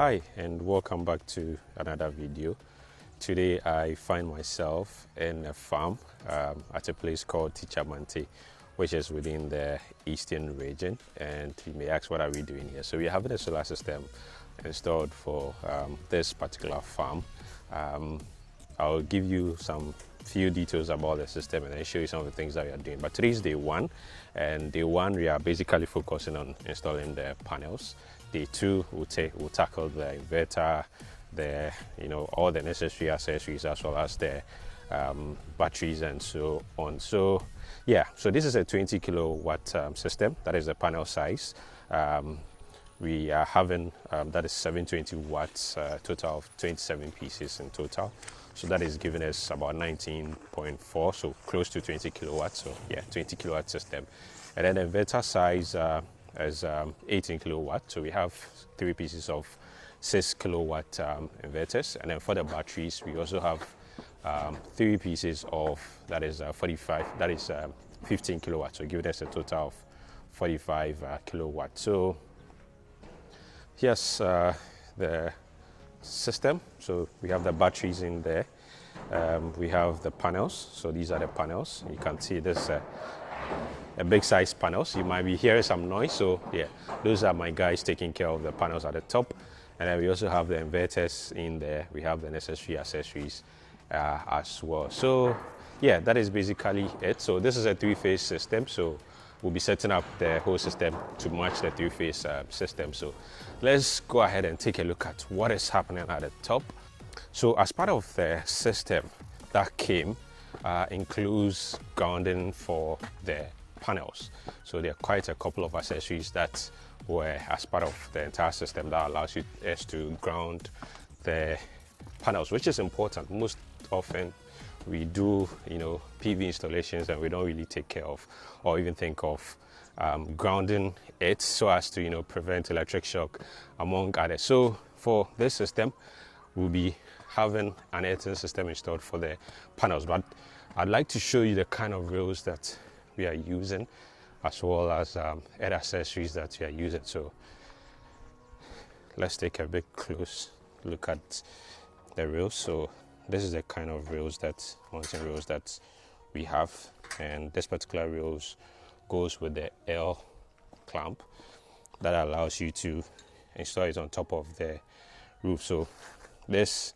Hi and welcome back to another video. Today I find myself in a farm at a place called Lamptey, which is within the eastern region, and you may ask, what are we doing here? So we are having a solar system installed for this particular farm. I'll give you some few details about the system and then show you some of the things that we are doing. But today is day one, and day one we are basically focusing on installing the panels. Day two we'll tackle the inverter, all the necessary accessories, as well as the batteries and so on. So this is a 20 kilowatt system. That is the panel size. We are having that is 720 watts, total of 27 pieces in total. So that is giving us about 19.4, so close to 20 kilowatts. So 20 kilowatt system. And then the inverter size is 18 kilowatts. So we have 3 pieces of 6 kilowatt inverters. And then for the batteries, we also have 3 pieces of, that is 15 kilowatts. So giving us a total of 45 kilowatts. So here's the system. So we have the batteries in there. We have the panels. So these are the panels. You can see this a big size panels. You might be hearing some noise. So those are my guys taking care of the panels at the top. And then we also have the inverters in there. We have the necessary accessories as well. So that is basically it. So this is a 3-phase system. So we'll be setting up the whole system to match the 3-phase system. So let's go ahead and take a look at what is happening at the top. So as part of the system that came includes grounding for the panels. So there are quite a couple of accessories that were as part of the entire system that allows us to ground the panels, which is important. Most often we do PV installations and we don't really take care of or even think of grounding it so as to prevent electric shock, among others. So for this system we'll be having an earthing system installed for the panels, but I'd like to show you the kind of rails that we are using, as well as other accessories that we are using. So let's take a big close look at the rails. So this is the kind of rails mounting rails that we have, and this particular rails goes with the L clamp that allows you to install it on top of the roof. So this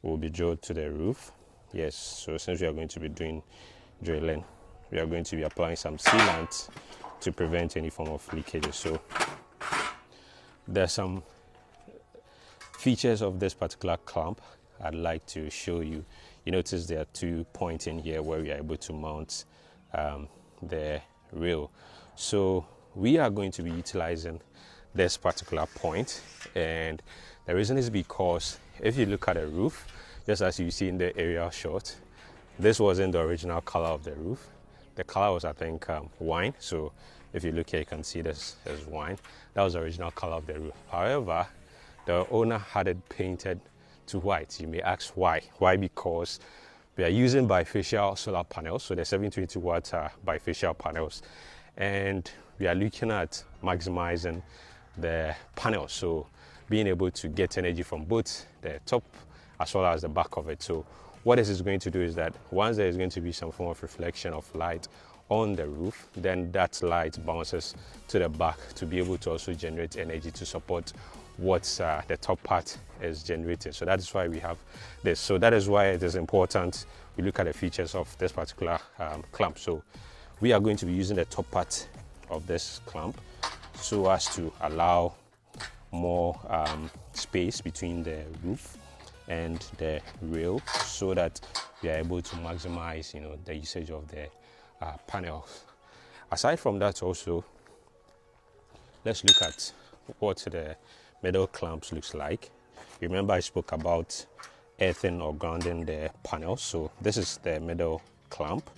will be drilled to the roof. Yes, so since we are going to be doing drilling, we are going to be applying some sealant to prevent any form of leakages. So there's some features of this particular clamp I'd like to show you. You notice there are 2 points in here where we are able to mount the rail. So we are going to be utilizing this particular point, and the reason is because if you look at the roof, just as you see in the aerial shot, this wasn't the original color of the roof. The color was, I think, wine. So if you look here, you can see this as wine. That was the original color of the roof. However, the owner had it painted to white. You may ask why. Why? Because we are using bifacial solar panels. So the 720 watt bifacial panels, and we are looking at maximizing the panels. So being able to get energy from both the top as well as the back of it. So what this is going to do is that once there is going to be some form of reflection of light on the roof, then that light bounces to the back to be able to also generate energy to support what the top part is generating. So that is why we have this. So that is why it is important we look at the features of this particular clamp. So we are going to be using the top part of this clamp so as to allow more space between the roof and the rail, so that we are able to maximize the usage of the panels. Aside from that, also let's look at what the middle clamps looks like. Remember I spoke about earthing or grounding the panels. So this is the middle clamp.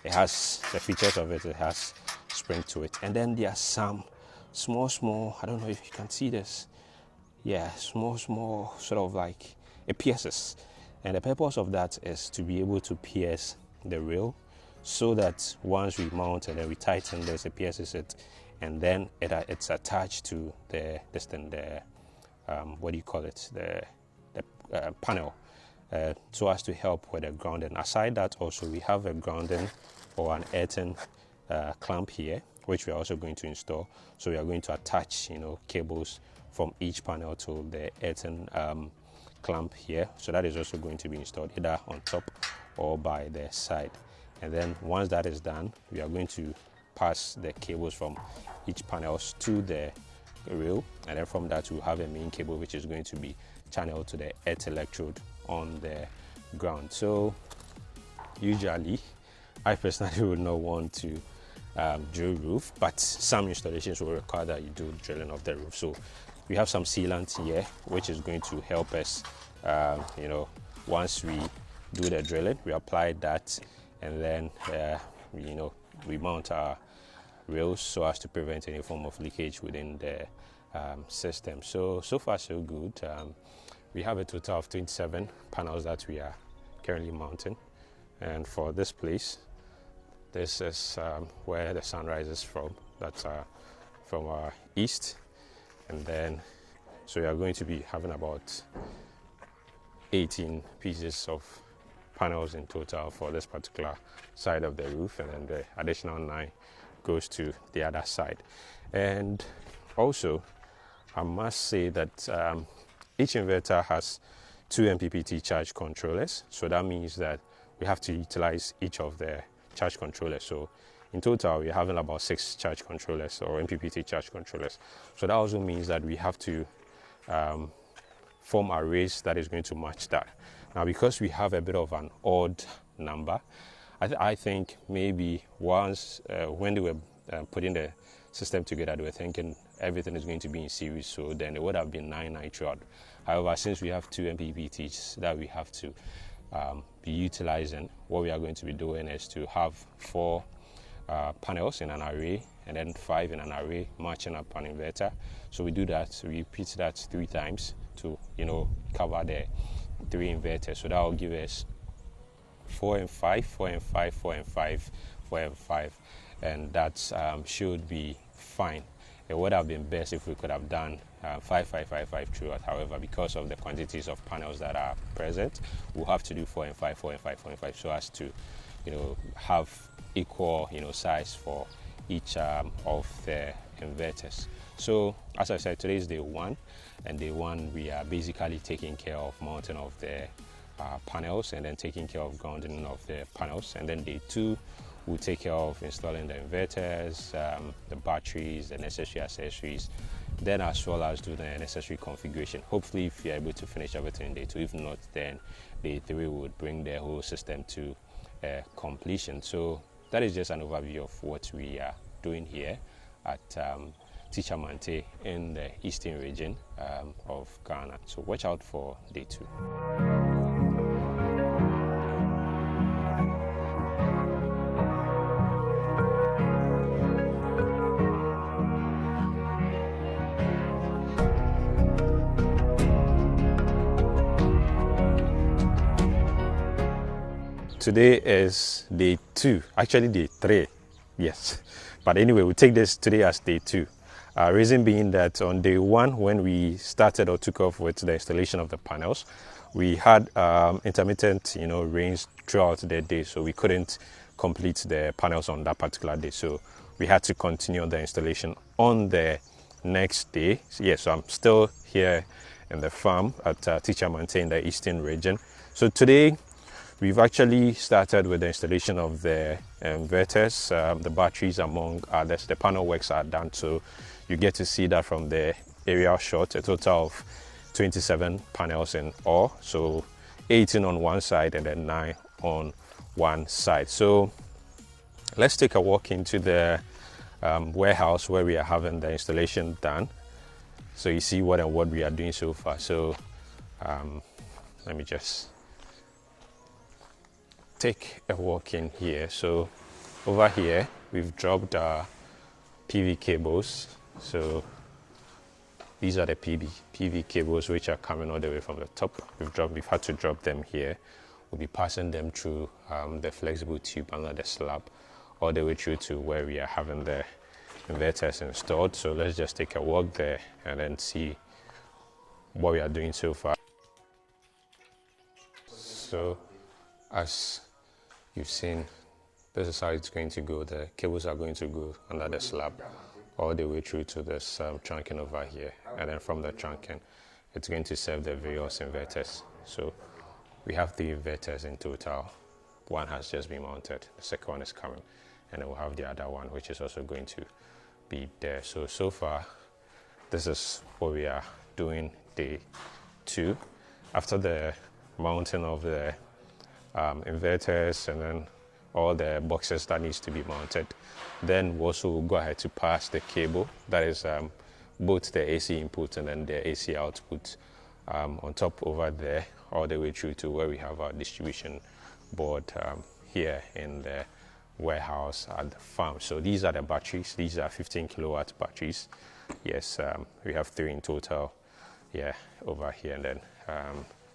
It has the features of it. It has spring to it, and then there are some small, I don't know if you can see this, small sort of like pierces, and the purpose of that is to be able to pierce the rail, so that once we mount and then we tighten this, it pierces it, and then it's attached to the what do you call it, the panel, so as to help with the grounding. Aside that, also we have a grounding or an earthing clamp here, which we are also going to install. So we are going to attach, cables from each panel to the earthing clamp here. So that is also going to be installed either on top or by the side. And then once that is done, we are going to pass the cables from each panels to the rail, and then from that we'll have a main cable which is going to be channeled to the earth electrode on the ground. So usually I personally would not want to drill roof, but some installations will require that you do drilling of the roof. So we have some sealant here which is going to help us, once we do the drilling, we apply that, and then we mount our rails so as to prevent any form of leakage within the system. So far so good. We have a total of 27 panels that we are currently mounting, and for this place, this is where the sun rises from. That's from our east, and then so we are going to be having about 18 pieces of panels in total for this particular side of the roof, and then the additional 9 goes to the other side. And also I must say that each inverter has 2 MPPT charge controllers, so that means that we have to utilize each of the charge controllers. So in total we're having about 6 charge controllers or MPPT charge controllers. So that also means that we have to form arrays that is going to match that. Now, because we have a bit of an odd number, I think maybe once when they were putting the system together, they were thinking everything is going to be in series, so then it would have been 9 throughout. However, since we have 2 MPPTs that we have to be utilizing, what we are going to be doing is to have 4 panels in an array, and then 5 in an array matching up an inverter. So we do that, we repeat that 3 times to cover the 3 inverters. So that will give us 4 and 5, 4 and 5, 4 and 5, 4 and 5, and that should be fine. It would have been best if we could have done 5, 5, 5, 5 throughout. However, because of the quantities of panels that are present, we'll have to do 4 and 5, 4 and 5, 4 and 5, so as to have equal size for each of the inverters. So as I said, today is day 1, and day 1 we are basically taking care of mounting of the panels, and then taking care of grounding of the panels, and then day 2 we'll take care of installing the inverters, the batteries, the necessary accessories, then as well as do the necessary configuration. Hopefully if you're able to finish everything in day 2, if not, then day 3 would bring the whole system to completion. So that is just an overview of what we are doing here at Teacher Lamptey in the eastern region of Ghana. So watch out for day 2. Today is day 2, actually day 3, yes. But anyway, we'll take this today as day 2. Reason being that on day 1, when we started or took off with the installation of the panels, we had intermittent, rains throughout the day, so we couldn't complete the panels on that particular day. So we had to continue the installation on the next day. So I'm still here in the farm at Teacher Lamptey in the eastern region. So today, we've actually started with the installation of the inverters, the batteries among others. The panel works are done, so you get to see that from the aerial shot, a total of 27 panels in all. So 18 on one side and then 9 on one side. So let's take a walk into the warehouse where we are having the installation done. So you see what we are doing so far. So let me just take a walk in here. So over here we've dropped our PV cables. So these are the PV cables which are coming all the way from the top. We've had to drop them here. We'll be passing them through the flexible tube under the slab all the way through to where we are having the inverters installed. So let's just take a walk there and then see what we are doing so far. So as you've seen, this is how it's going to go. The cables are going to go under the slab all the way through to this trunking over here, and then from the trunking it's going to serve the various inverters. So we have 3 inverters in total. One has just been mounted, the second one is coming, and then we'll have the other one which is also going to be there. So far this is what we are doing day 2. After the mounting of the inverters and then all the boxes that needs to be mounted, then we also will go ahead to pass the cable, that is both the AC input and then the AC output on top over there, all the way through to where we have our distribution board here in the warehouse at the farm. So these are the batteries. These are 15 kilowatt batteries. Yes, we have 3 in total, yeah, over here, and then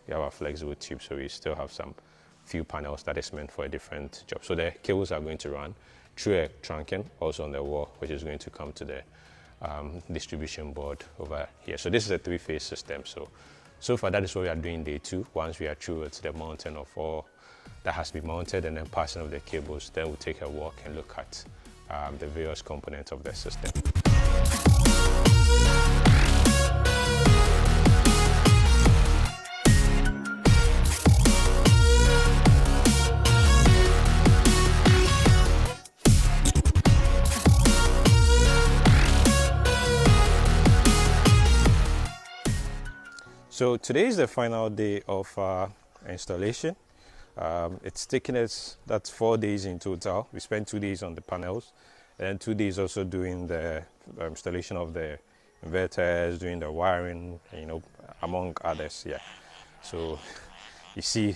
we have a flexible tube, so we still have some few panels that is meant for a different job. So the cables are going to run through a trunking also on the wall, which is going to come to the distribution board over here. So this is a 3-phase system. So far that is what we are doing day 2. Once we are through with the mounting of all that has been mounted and then passing of the cables, then we'll take a walk and look at the various components of the system. So today is the final day of installation. It's taken us, that's 4 days in total. We spent 2 days on the panels and 2 days also doing the installation of the inverters, doing the wiring, among others. Yeah. So you see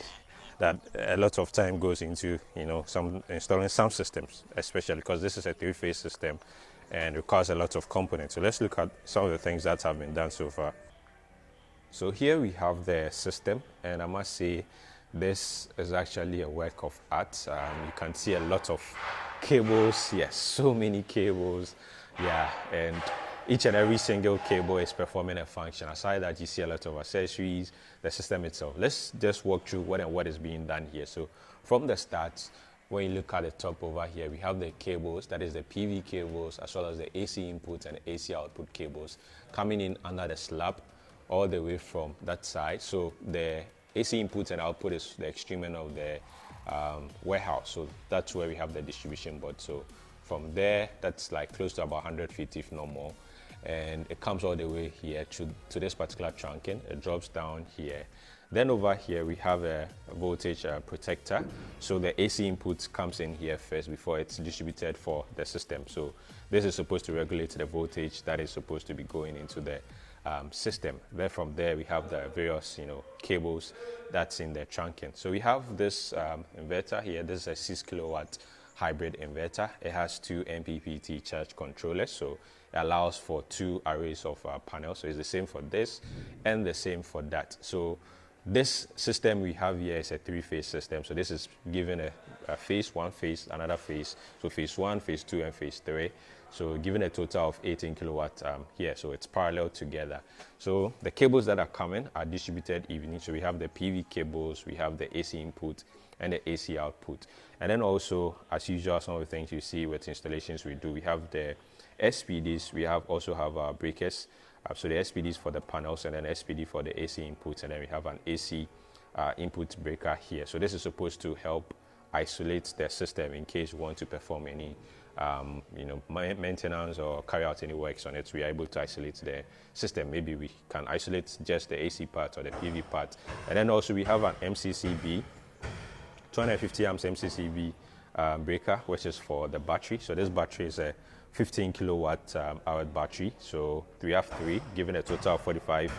that a lot of time goes into, installing some systems, especially because this is a 3-phase system and requires a lot of components. So let's look at some of the things that have been done so far. So here we have the system, and I must say this is actually a work of art. You can see a lot of cables, yes, so many cables, yeah, and each and every single cable is performing a function. Aside that, you see a lot of accessories, the system itself. Let's just walk through what is being done here. So from the start, when you look at the top over here, we have the cables, that is the PV cables, as well as the AC input and AC output cables coming in under the slab all the way from that side. So the AC input and output is the extreme end of the warehouse. So that's where we have the distribution board. So from there, that's like close to about 100 feet, if not more. And it comes all the way here to this particular trunking. It drops down here. Then over here, we have a voltage protector. So the AC input comes in here first before it's distributed for the system. So this is supposed to regulate the voltage that is supposed to be going into the system. Then from there we have the various cables that's in the trunking. So we have this inverter here. This is a 6 kilowatt hybrid inverter. It has 2 MPPT charge controllers, so it allows for 2 arrays of panels. So it's the same for this and the same for that. So this system we have here is a 3-phase system. So this is given a phase, 1 phase, another phase. So phase 1, phase 2, and phase 3. So given a total of 18 kilowatt here, so it's parallel together. So the cables that are coming are distributed evenly. So we have the PV cables, we have the AC input and the AC output. And then also, as usual, some of the things you see with installations we do, we have the SPDs, we also have our breakers. So the SPDs for the panels and then SPD for the AC inputs, and then we have an AC input breaker here. So this is supposed to help isolate the system in case you want to perform any maintenance or carry out any works on it. We are able to isolate the system. Maybe we can isolate just the AC part or the PV part. And then also we have an MCCB, 250 amps MCCB breaker, which is for the battery. So this battery is a 15 kilowatt hour battery. So we have 3, giving a total of 45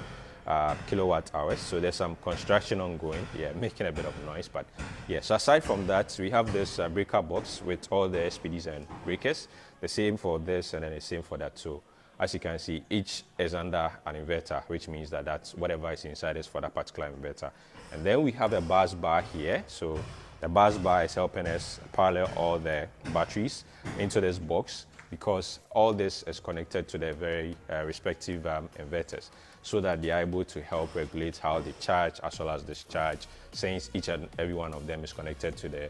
kilowatt hours. So there's some construction ongoing, yeah, making a bit of noise, but yeah. So aside from that, we have this breaker box with all the SPDs and breakers, the same for this and then the same for that. So as you can see, each is under an inverter, which means that that's whatever is inside is for that particular inverter. And then we have a bus bar here. So the bus bar is helping us parallel all the batteries into this box. because all this is connected to their very respective inverters, so that they are able to help regulate how they charge as well as discharge, since each and every one of them is connected to the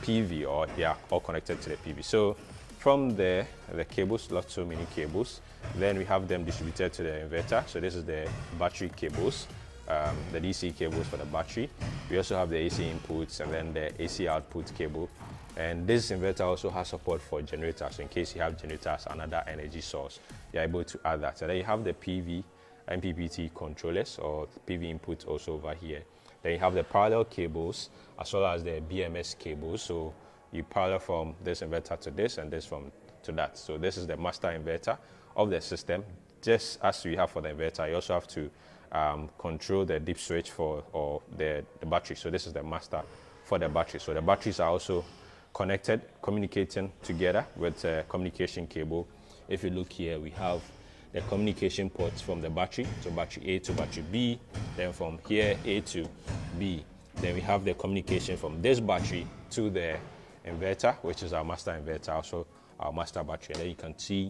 PV, or they are all connected to the PV. So from there, the cables, lots of mini cables, then we have them distributed to the inverter. So this is the battery cables, the DC cables for the battery. We also have the AC inputs and then the AC output cable. And this inverter also has support for generators. So in case you have generators, another energy source, you're able to add that. And then you have the PV MPPT controllers, or PV inputs, also over here. Then you have the parallel cables as well as the BMS cables. So you parallel from this inverter to this and this from to that. So this is the master inverter of the system. Just as we have for the inverter, you also have to control the dip switch for the battery. So this is the master for the battery. So the batteries are also connected, communicating together with a communication cable. If you look here, we have the communication ports from the battery, so battery A to battery B, then from here A to B. Then we have the communication from this battery to the inverter, which is our master inverter, also our master battery. And then you can see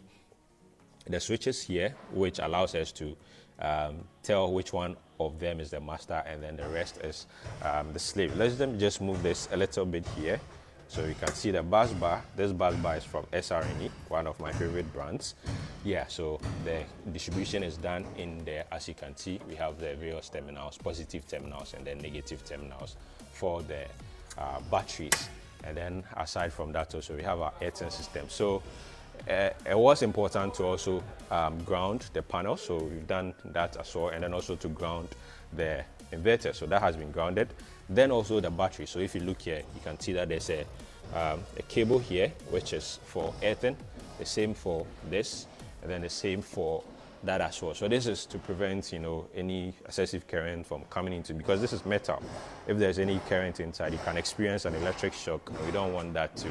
the switches here, which allows us to tell which one of them is the master, and then the rest is the slave. Let's just move this a little bit here. So you can see the bus bar. This bus bar is from SRNE, one of my favorite brands. Yeah, so the distribution is done in there. As you can see, we have the various terminals, positive terminals and then negative terminals for the batteries. And then aside from that, also we have our earthing system. So it was important to also ground the panel, so we've done that as well, and then also to ground the inverter, so that has been grounded. Then also the battery. So if you look here, you can see that there's a cable here, which is for earthing, the same for this, and then the same for that as well. So this is to prevent, any excessive current from coming into, because this is metal. If there's any current inside, you can experience an electric shock. We don't want that to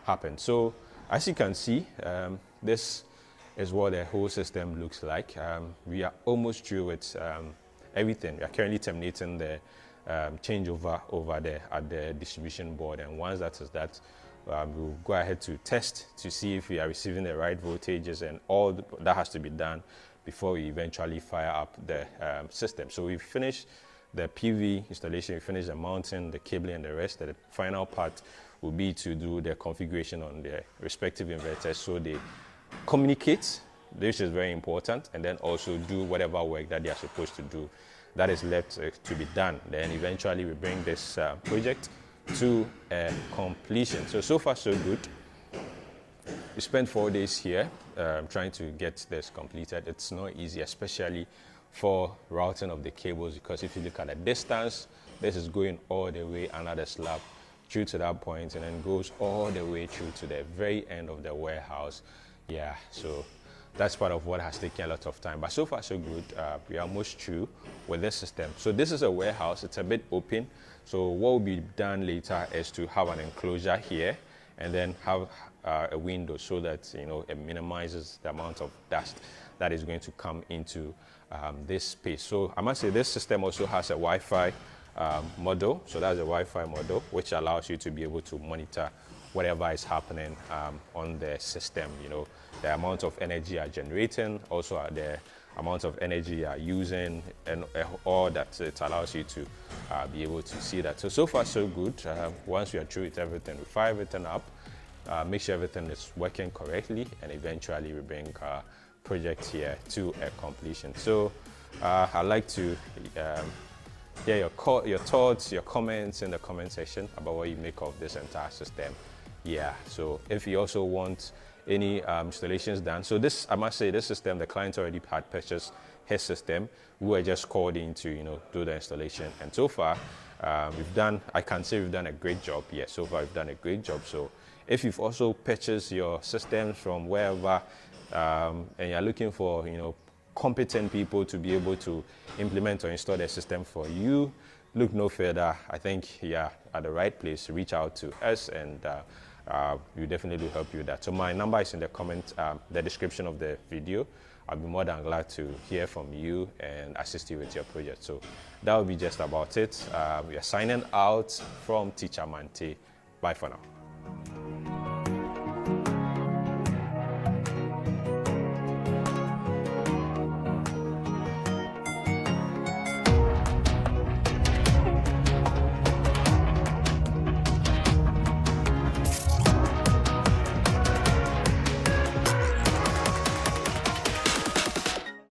happen. So as you can see, this is what the whole system looks like. We are almost through with everything. We are currently terminating the changeover over there at the distribution board, and once that is that, we'll go ahead to test to see if we are receiving the right voltages, and all that has to be done before we eventually fire up the system. So we've finished the PV installation, we finished the mounting, the cabling and the rest. The final part will be to do the configuration on the respective inverters so they communicate. This is very important, and then also do whatever work that they are supposed to do that is left to be done. Then eventually we bring this project to completion. So far so good. We spent 4 days here trying to get this completed. It's not easy, especially for routing of the cables, because if you look at the distance, this is going all the way another slab through to that point, and then goes all the way through to the very end of the warehouse. Yeah, so that's part of what has taken a lot of time, but so far so good. We are almost through with this system. So this is a warehouse. It's a bit open, so what will be done later is to have an enclosure here and then have a window, so that it minimizes the amount of dust that is going to come into this space. So I must say this system also has a Wi-Fi model. So that's a Wi-Fi model which allows you to be able to monitor whatever is happening on the system. The amount of energy you are generating, also the amount of energy you are using, and all that. It allows you to be able to see that. So far so good. Once we are through with everything, we fire everything up, make sure everything is working correctly, and eventually we bring our project here to a completion. So I'd like to hear your thoughts, your comments in the comment section about what you make of this entire system. Yeah, so if you also want any installations done, so this, I must say, this system, the client already had purchased his system. We were just called in to do the installation, and so far I can say we've done a great job. Yeah, so far we've done a great job. So if you've also purchased your systems from wherever, and you're looking for competent people to be able to implement or install the system for you, look no further. I think you're at the right place. Reach out to us, and we definitely help you with that. So my number is in the description of the video. I'll be more than glad to hear from you and assist you with your project. So that will be just about it. We are signing out from Teacher Lamptey. Bye for now.